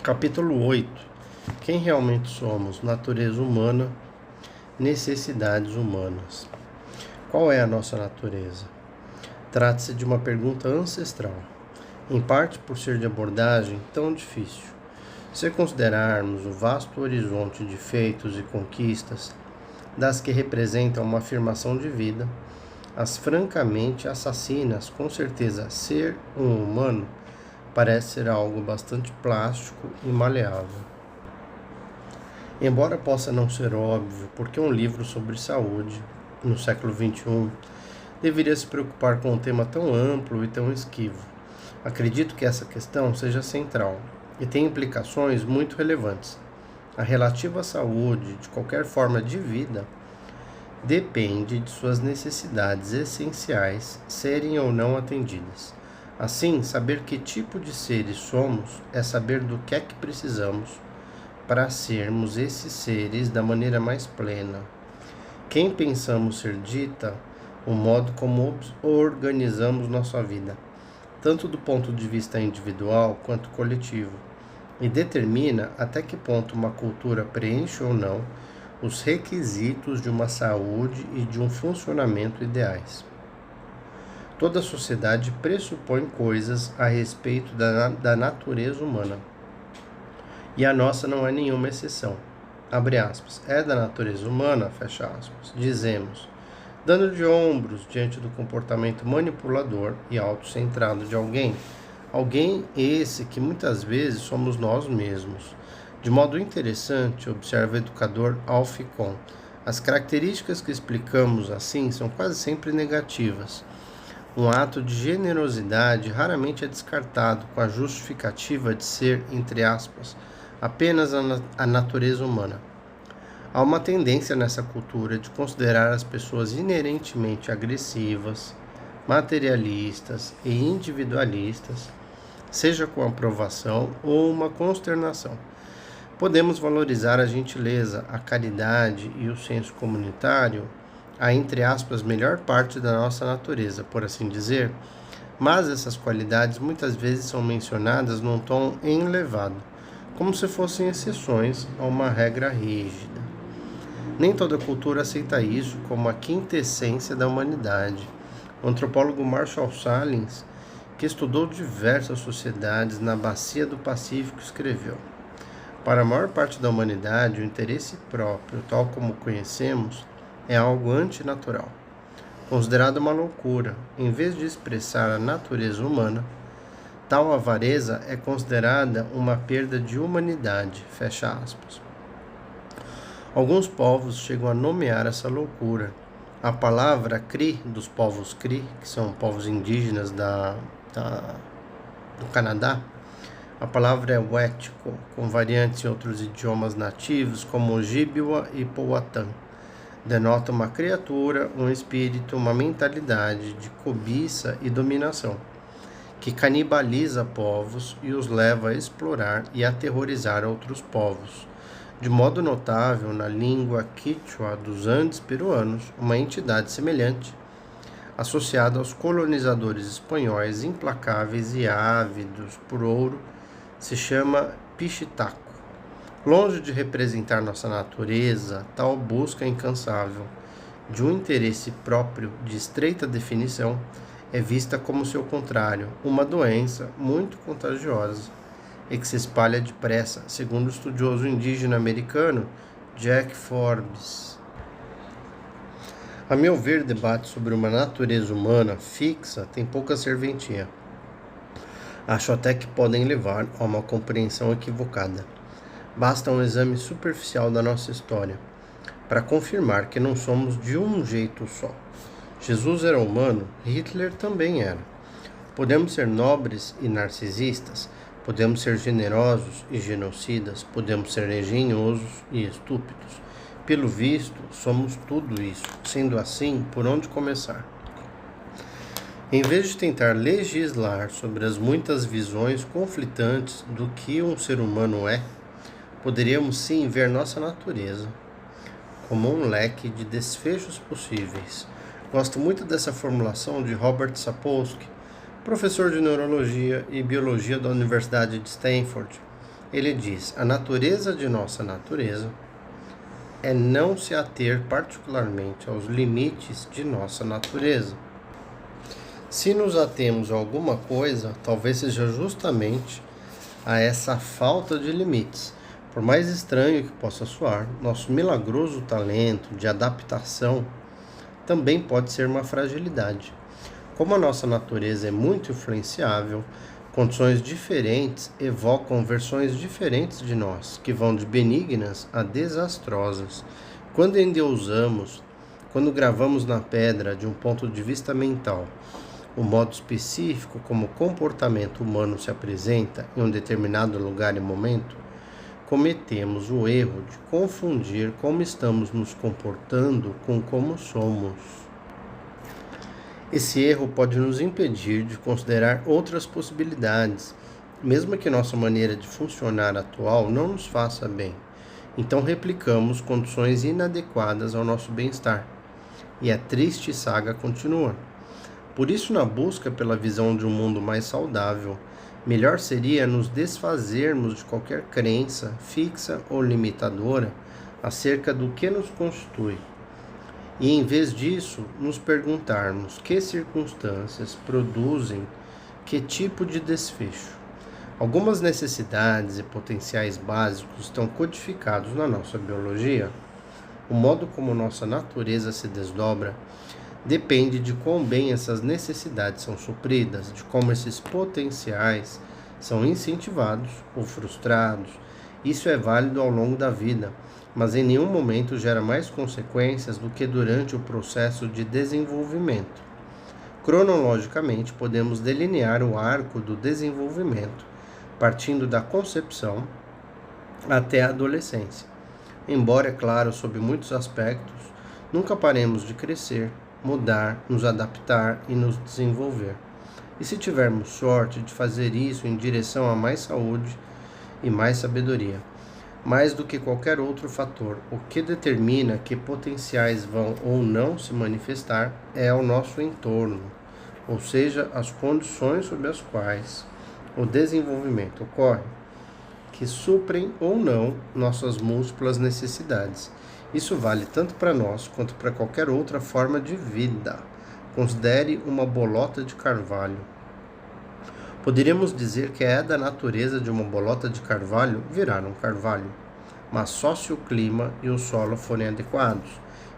Capítulo 8. Quem realmente somos? Natureza humana, necessidades humanas. Qual é a nossa natureza? Trata-se de uma pergunta ancestral, em parte por ser de abordagem tão difícil. Se considerarmos o vasto horizonte de feitos e conquistas, das que representam uma afirmação de vida, as francamente assassinas, com certeza, ser um humano, parece ser algo bastante plástico e maleável. Embora possa não ser óbvio, porque um livro sobre saúde, no século XXI, deveria se preocupar com um tema tão amplo e tão esquivo. Acredito que essa questão seja central e tem implicações muito relevantes. A relativa à saúde de qualquer forma de vida depende de suas necessidades essenciais serem ou não atendidas. Assim, saber que tipo de seres somos é saber do que é que precisamos para sermos esses seres da maneira mais plena. Quem pensamos ser dita o modo como organizamos nossa vida, tanto do ponto de vista individual quanto coletivo, e determina até que ponto uma cultura preenche ou não os requisitos de uma saúde e de um funcionamento ideais. Toda sociedade pressupõe coisas a respeito da natureza humana. E a nossa não é nenhuma exceção. Abre aspas. É da natureza humana, fecha aspas. Dizemos, dando de ombros diante do comportamento manipulador e autocentrado de alguém. Alguém esse que muitas vezes somos nós mesmos. De modo interessante, observa o educador Alficon, as características que explicamos assim são quase sempre negativas. Um ato de generosidade raramente é descartado com a justificativa de ser, entre aspas, apenas a natureza humana. Há uma tendência nessa cultura de considerar as pessoas inerentemente agressivas, materialistas e individualistas, seja com aprovação ou uma consternação. Podemos valorizar a gentileza, a caridade e o senso comunitário, a, entre aspas, melhor parte da nossa natureza, por assim dizer, mas essas qualidades muitas vezes são mencionadas num tom elevado, como se fossem exceções a uma regra rígida. Nem toda cultura aceita isso como a quintessência da humanidade. O antropólogo Marshall Sahlins, que estudou diversas sociedades na bacia do Pacífico, escreveu: para a maior parte da humanidade, o interesse próprio, tal como o conhecemos, é algo antinatural, considerado uma loucura. Em vez de expressar a natureza humana, tal avareza é considerada uma perda de humanidade, fecha aspas. Alguns povos chegam a nomear essa loucura. A palavra Cri, dos povos Cri, que são povos indígenas do Canadá, a palavra é Wetiko, com variantes em outros idiomas nativos, como Ojibwa e Powhatan. Denota uma criatura, um espírito, uma mentalidade de cobiça e dominação, que canibaliza povos e os leva a explorar e aterrorizar outros povos. De modo notável, na língua Quichua dos Andes peruanos, uma entidade semelhante, associada aos colonizadores espanhóis implacáveis e ávidos por ouro, se chama Pichitaco. Longe de representar nossa natureza, tal busca incansável de um interesse próprio de estreita definição é vista como seu contrário, uma doença muito contagiosa e que se espalha depressa, segundo o estudioso indígena americano Jack Forbes. A meu ver, debate sobre uma natureza humana fixa tem pouca serventia. Acho até que podem levar a uma compreensão equivocada. Basta um exame superficial da nossa história para confirmar que não somos de um jeito só. Jesus era humano, Hitler também era. Podemos ser nobres e narcisistas, podemos ser generosos e genocidas, podemos ser engenhosos e estúpidos. Pelo visto, somos tudo isso. Sendo assim, por onde começar? Em vez de tentar legislar sobre as muitas visões conflitantes do que um ser humano é, poderíamos sim ver nossa natureza como um leque de desfechos possíveis. Gosto muito dessa formulação de Robert Sapolsky, professor de neurologia e biologia da Universidade de Stanford, Ele diz: a natureza de nossa natureza é não se ater particularmente aos limites de nossa natureza. Se nos atemos a alguma coisa, talvez seja justamente a essa falta de limites. Por mais estranho que possa soar, nosso milagroso talento de adaptação também pode ser uma fragilidade. Como a nossa natureza é muito influenciável, condições diferentes evocam versões diferentes de nós, que vão de benignas a desastrosas. Quando endeusamos, quando gravamos na pedra de um ponto de vista mental, o modo específico como o comportamento humano se apresenta em um determinado lugar e momento, cometemos o erro de confundir como estamos nos comportando com como somos. Esse erro pode nos impedir de considerar outras possibilidades, mesmo que nossa maneira de funcionar atual não nos faça bem. Então replicamos condições inadequadas ao nosso bem-estar. E a triste saga continua. Por isso, na busca pela visão de um mundo mais saudável, melhor seria nos desfazermos de qualquer crença fixa ou limitadora acerca do que nos constitui. E, em vez disso, nos perguntarmos que circunstâncias produzem que tipo de desfecho. Algumas necessidades e potenciais básicos estão codificados na nossa biologia. O modo como nossa natureza se desdobra depende de quão bem essas necessidades são supridas, de como esses potenciais são incentivados ou frustrados. Isso é válido ao longo da vida, mas em nenhum momento gera mais consequências do que durante o processo de desenvolvimento. Cronologicamente, podemos delinear o arco do desenvolvimento, partindo da concepção até a adolescência. Embora, é claro, sob muitos aspectos, nunca paremos de crescer, mudar, nos adaptar e nos desenvolver. E se tivermos sorte de fazer isso em direção a mais saúde e mais sabedoria, mais do que qualquer outro fator, o que determina que potenciais vão ou não se manifestar é o nosso entorno, ou seja, as condições sob as quais o desenvolvimento ocorre, que suprem ou não nossas múltiplas necessidades. Isso vale tanto para nós quanto para qualquer outra forma de vida. Considere uma bolota de carvalho. Poderíamos dizer que é da natureza de uma bolota de carvalho virar um carvalho, mas só se o clima e o solo forem adequados,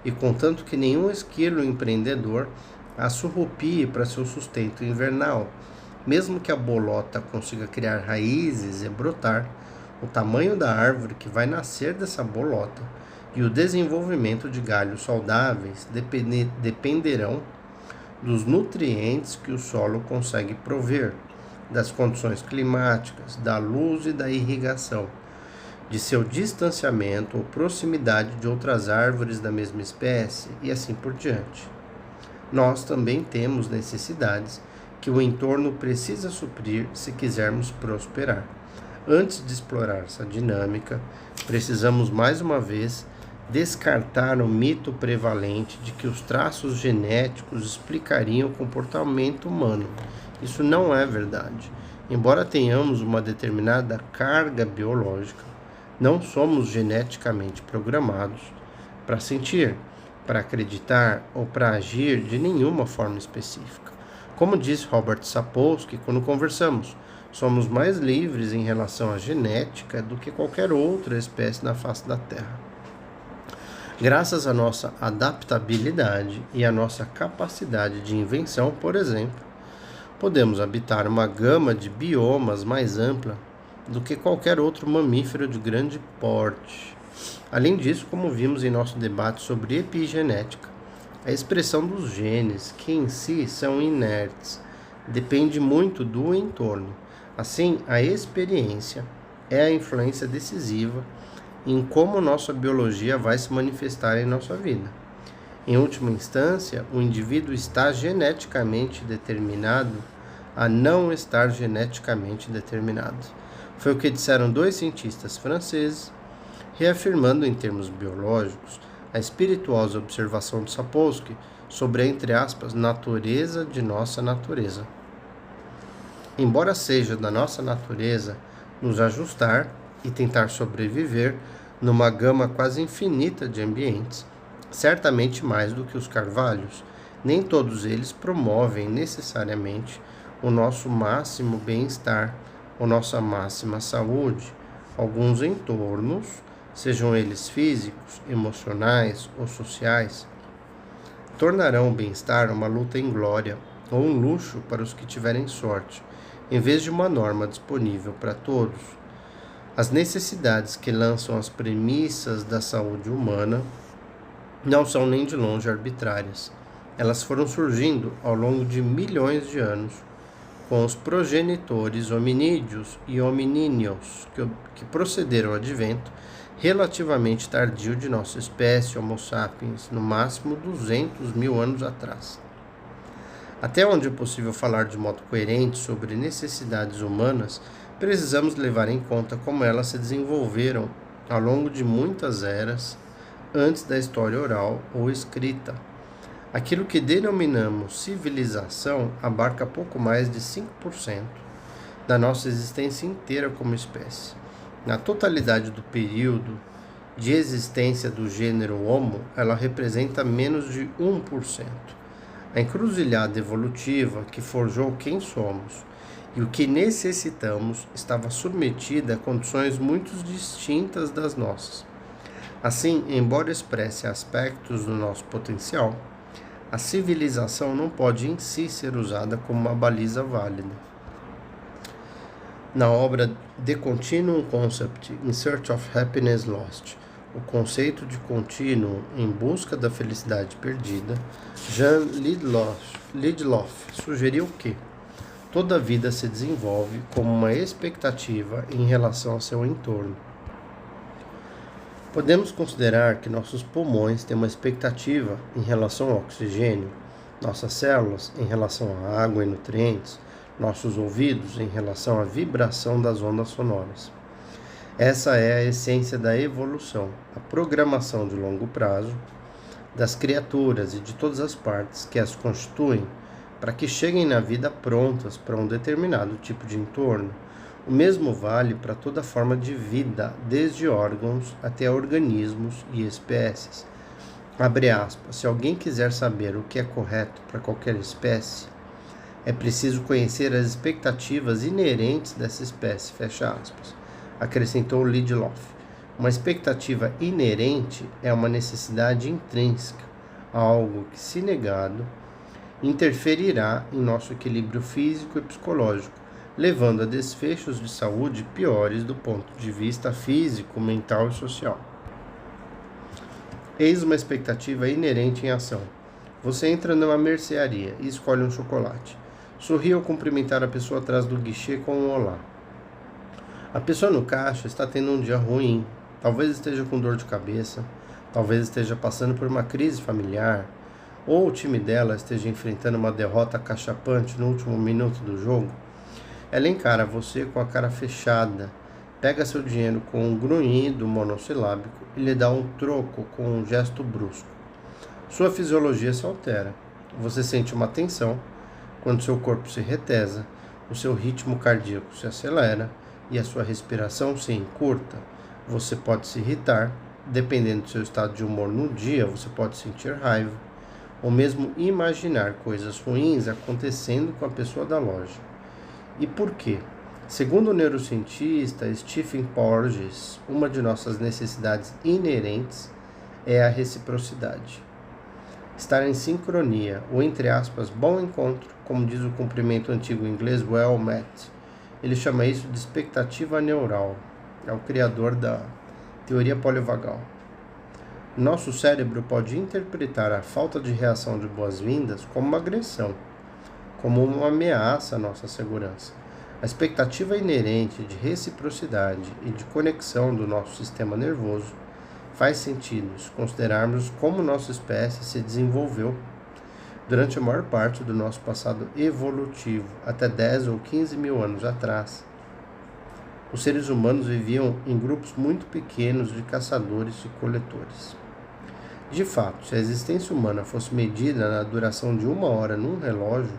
e contanto que nenhum esquilo empreendedor a surrupie para seu sustento invernal. Mesmo que a bolota consiga criar raízes e brotar, o tamanho da árvore que vai nascer dessa bolota e o desenvolvimento de galhos saudáveis dependerão dos nutrientes que o solo consegue prover, das condições climáticas, da luz e da irrigação, de seu distanciamento ou proximidade de outras árvores da mesma espécie e assim por diante. Nós também temos necessidades que o entorno precisa suprir se quisermos prosperar. Antes de explorar essa dinâmica, precisamos mais uma vez descartar o mito prevalente de que os traços genéticos explicariam o comportamento humano. Isso não é verdade. Embora tenhamos uma determinada carga biológica, não somos geneticamente programados para sentir, para acreditar ou para agir de nenhuma forma específica. Como diz Robert Sapolsky quando conversamos, somos mais livres em relação à genética do que qualquer outra espécie na face da Terra. Graças à nossa adaptabilidade e à nossa capacidade de invenção, por exemplo, podemos habitar uma gama de biomas mais ampla do que qualquer outro mamífero de grande porte. Além disso, como vimos em nosso debate sobre epigenética, a expressão dos genes, que em si são inertes, depende muito do entorno. Assim, a experiência é a influência decisiva em como nossa biologia vai se manifestar em nossa vida. Em última instância, o indivíduo está geneticamente determinado a não estar geneticamente determinado. Foi o que disseram dois cientistas franceses, reafirmando em termos biológicos a espirituosa observação de Sapolsky sobre a, entre aspas, natureza de nossa natureza. Embora seja da nossa natureza nos ajustar e tentar sobreviver numa gama quase infinita de ambientes, certamente mais do que os carvalhos. Nem todos eles promovem necessariamente o nosso máximo bem-estar ou nossa máxima saúde. Alguns entornos, sejam eles físicos, emocionais ou sociais, tornarão o bem-estar uma luta inglória ou um luxo para os que tiverem sorte, em vez de uma norma disponível para todos. As necessidades que lançam as premissas da saúde humana não são nem de longe arbitrárias. Elas foram surgindo ao longo de milhões de anos, com os progenitores hominídeos e hominíneos que procederam ao advento relativamente tardio de nossa espécie, Homo sapiens, no máximo 200 mil anos atrás. Até onde é possível falar de modo coerente sobre necessidades humanas, precisamos levar em conta como elas se desenvolveram ao longo de muitas eras antes da história oral ou escrita. Aquilo que denominamos civilização abarca pouco mais de 5% da nossa existência inteira como espécie. Na totalidade do período de existência do gênero Homo, ela representa menos de 1%. A encruzilhada evolutiva que forjou quem somos e o que necessitamos estava submetida a condições muito distintas das nossas. Assim, embora expresse aspectos do nosso potencial, a civilização não pode em si ser usada como uma baliza válida. Na obra The Continuum Concept in Search of Happiness Lost, o conceito de contínuo em busca da felicidade perdida, Jean Lidloff sugeriu que toda vida se desenvolve como uma expectativa em relação ao seu entorno. Podemos considerar que nossos pulmões têm uma expectativa em relação ao oxigênio, nossas células em relação à água e nutrientes, nossos ouvidos em relação à vibração das ondas sonoras. Essa é a essência da evolução, a programação de longo prazo das criaturas e de todas as partes que as constituem para que cheguem na vida prontas para um determinado tipo de entorno. O mesmo vale para toda forma de vida, desde órgãos até organismos e espécies. Abre aspas, se alguém quiser saber o que é correto para qualquer espécie, é preciso conhecer as expectativas inerentes dessa espécie, fecha aspas, acrescentou Lidloff. Uma expectativa inerente é uma necessidade intrínseca, algo que, se negado, interferirá em nosso equilíbrio físico e psicológico, levando a desfechos de saúde piores do ponto de vista físico, mental e social. Eis uma expectativa inerente em ação. Você entra numa mercearia e escolhe um chocolate. Sorri ao cumprimentar a pessoa atrás do guichê com um olá. A pessoa no caixa está tendo um dia ruim, talvez esteja com dor de cabeça, talvez esteja passando por uma crise familiar, ou o time dela esteja enfrentando uma derrota acachapante no último minuto do jogo. Ela encara você com a cara fechada, pega seu dinheiro com um grunhido monossilábico e lhe dá um troco com um gesto brusco. Sua fisiologia se altera. Você sente uma tensão quando seu corpo se retesa, o seu ritmo cardíaco se acelera e a sua respiração se encurta. Você pode se irritar, dependendo do seu estado de humor no dia, você pode sentir raiva, ou mesmo imaginar coisas ruins acontecendo com a pessoa da loja. E por quê? Segundo o neurocientista Stephen Porges, uma de nossas necessidades inerentes é a reciprocidade. Estar em sincronia, ou entre aspas, bom encontro, como diz o cumprimento antigo inglês well met. Ele chama isso de expectativa neural. É o criador da teoria polivagal. Nosso cérebro pode interpretar a falta de reação de boas-vindas como uma agressão, como uma ameaça à nossa segurança. A expectativa inerente de reciprocidade e de conexão do nosso sistema nervoso faz sentido se considerarmos como nossa espécie se desenvolveu durante a maior parte do nosso passado evolutivo, até 10 ou 15 mil anos atrás. Os seres humanos viviam em grupos muito pequenos de caçadores e coletores. De fato, se a existência humana fosse medida na duração de 1 hora num relógio,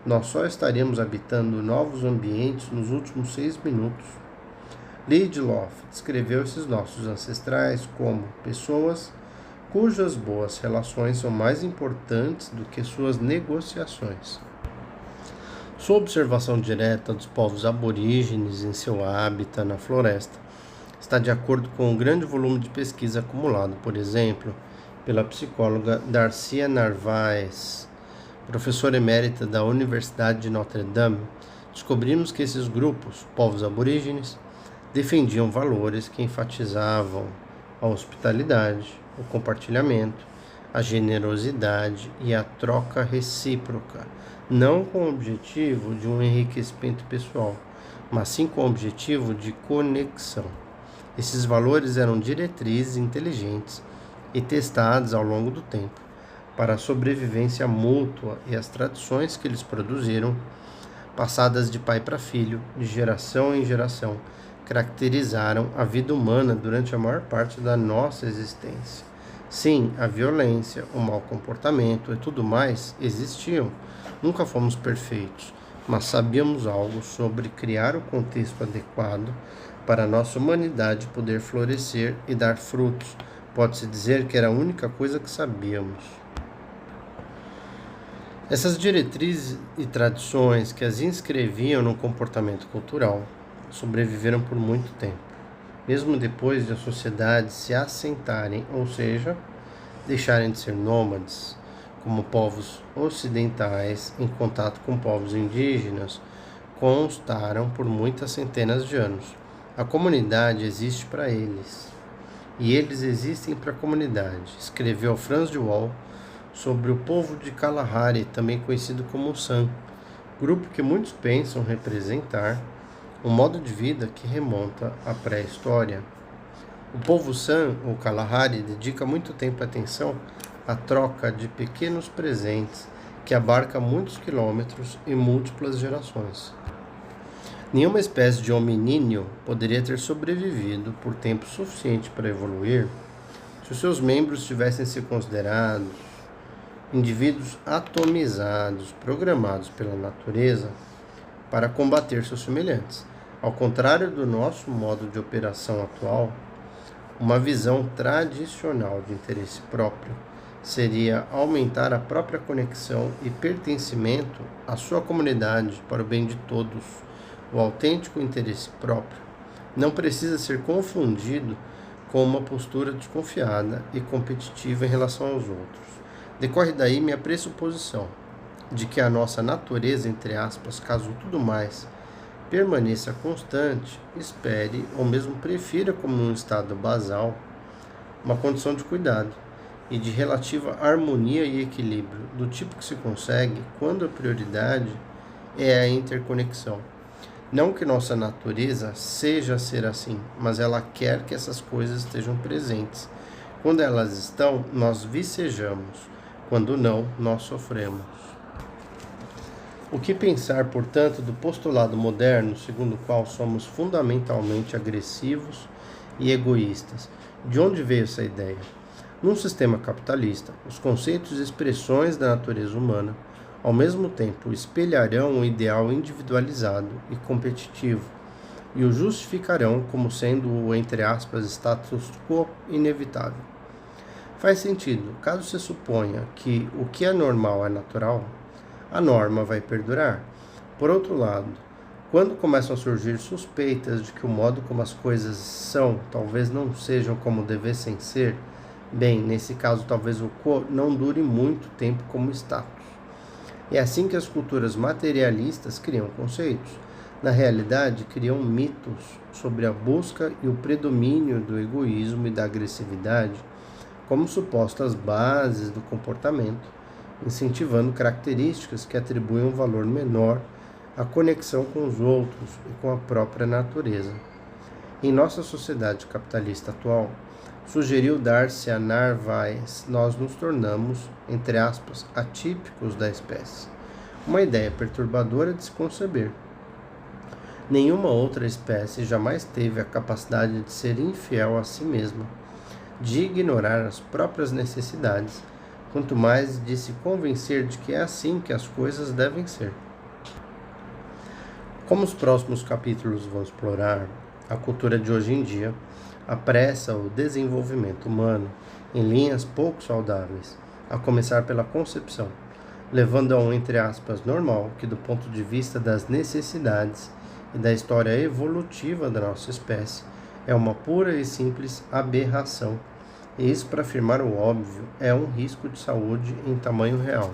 nós só estaríamos habitando novos ambientes nos últimos 6 minutos. Lidloff descreveu esses nossos ancestrais como pessoas cujas boas relações são mais importantes do que suas negociações. Sua observação direta dos povos aborígenes em seu hábitat na floresta está de acordo com o grande volume de pesquisa acumulado, por exemplo, pela psicóloga Darcia Narvaez, professora emérita da Universidade de Notre Dame. Descobrimos que esses grupos, povos aborígenes, defendiam valores que enfatizavam a hospitalidade, o compartilhamento, a generosidade e a troca recíproca, não com o objetivo de um enriquecimento pessoal, mas sim com o objetivo de conexão. Esses valores eram diretrizes inteligentes e testados ao longo do tempo para a sobrevivência mútua, e as tradições que eles produziram, passadas de pai para filho, de geração em geração, caracterizaram a vida humana durante a maior parte da nossa existência. Sim, a violência, o mau comportamento e tudo mais existiam. Nunca fomos perfeitos, mas sabíamos algo sobre criar o contexto adequado para a nossa humanidade poder florescer e dar frutos. Pode-se dizer que era a única coisa que sabíamos. Essas diretrizes e tradições que as inscreviam no comportamento cultural sobreviveram por muito tempo, mesmo depois de as sociedades se assentarem, ou seja, deixarem de ser nômades, como povos ocidentais em contato com povos indígenas, constaram por muitas centenas de anos. A comunidade existe para eles, e eles existem para a comunidade, escreveu Franz de Waal sobre o povo de Kalahari, também conhecido como San, grupo que muitos pensam representar um modo de vida que remonta à pré-história. O povo San, ou Kalahari, dedica muito tempo e atenção à troca de pequenos presentes que abarca muitos quilômetros e múltiplas gerações. Nenhuma espécie de hominíneo poderia ter sobrevivido por tempo suficiente para evoluir se os seus membros tivessem sido considerados indivíduos atomizados, programados pela natureza para combater seus semelhantes. Ao contrário do nosso modo de operação atual, uma visão tradicional de interesse próprio seria aumentar a própria conexão e pertencimento à sua comunidade para o bem de todos. O autêntico interesse próprio não precisa ser confundido com uma postura desconfiada e competitiva em relação aos outros. Decorre daí minha pressuposição de que a nossa natureza, entre aspas, caso tudo mais permaneça constante, espere ou mesmo prefira como um estado basal uma condição de cuidado e de relativa harmonia e equilíbrio, do tipo que se consegue quando a prioridade é a interconexão. Não que nossa natureza seja ser assim, mas ela quer que essas coisas estejam presentes. Quando elas estão, nós vicejamos. Quando não, nós sofremos. O que pensar, portanto, do postulado moderno, segundo o qual somos fundamentalmente agressivos e egoístas? De onde veio essa ideia? Num sistema capitalista, os conceitos e expressões da natureza humana, ao mesmo tempo, espelharão um ideal individualizado e competitivo e o justificarão como sendo o, entre aspas, status quo inevitável. Faz sentido, caso se suponha que o que é normal é natural, a norma vai perdurar. Por outro lado, quando começam a surgir suspeitas de que o modo como as coisas são talvez não sejam como devessem ser, bem, nesse caso talvez o quo não dure muito tempo como status. É assim que as culturas materialistas criam conceitos. Na realidade, criam mitos sobre a busca e o predomínio do egoísmo e da agressividade como supostas bases do comportamento, incentivando características que atribuem um valor menor à conexão com os outros e com a própria natureza. Em nossa sociedade capitalista atual, sugeriu Darcia Narvaez, nós nos tornamos, entre aspas, atípicos da espécie. Uma ideia perturbadora de se conceber. Nenhuma outra espécie jamais teve a capacidade de ser infiel a si mesma, de ignorar as próprias necessidades, quanto mais de se convencer de que é assim que as coisas devem ser. Como os próximos capítulos vão explorar, A cultura de hoje em dia apressa o desenvolvimento humano em linhas pouco saudáveis, a começar pela concepção, levando a um, entre aspas, normal, que do ponto de vista das necessidades e da história evolutiva da nossa espécie, é uma pura e simples aberração. E isso, para afirmar o óbvio, é um risco de saúde em tamanho real.